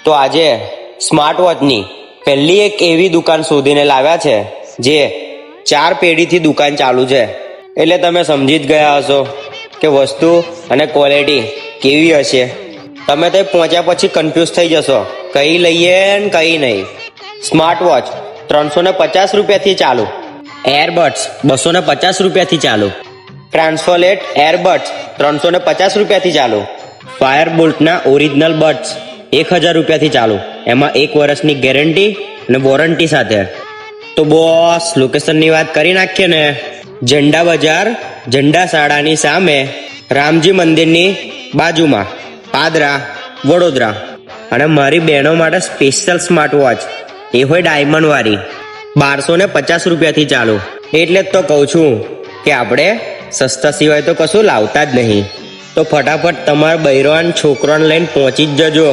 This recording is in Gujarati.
તો આજે સ્માર્ટ વોચની પહેલી એક એવી દુકાન શોધીને લાવ્યા છે જે 4 પેઢીથી દુકાન ચાલુ છે. એટલે તમે સમજી જ ગયા હશો કે વસ્તુ અને ક્વોલિટી કેવી હશે. તમે તે પહોંચ્યા પછી કન્ફ્યુઝ થઈ જશો કઈ લઈએ ને કઈ નહીં. સ્માર્ટ વોચ 350 રૂપિયાથી ચાલુ, એરબડ્સ 250 રૂપિયાથી ચાલુ, ટ્રાન્સફોલેટ એરબડ્સ 350 રૂપિયાથી ચાલુ, ફાયર બોલ્ટના ઓરિજિનલ બડ્સ 1000 રૂપિયાથી ચાલુ, એમાં 1 વર્ષની ગેરંટી અને વોરંટી સાથે. તો બોસ લોકેશનની વાત કરી નાખીએ ને, ઝંડા બજાર ઝંડા શાળાની સામે રામજી મંદિરની બાજુમાં, પાદરા, વડોદરા. અને મારી બહેનો માટે સ્પેશિયલ સ્માર્ટ વોચ, એ હોય ડાયમંડ વાળી, 1250 રૂપિયાથી ચાલુ. એટલે જ તો કહું છું કે આપણે સસ્તા સિવાય તો કશું લાવતા જ નહીં. તો ફટાફટ તમારા બૈરાન છોકરાને લઈને પહોંચી જ જજો.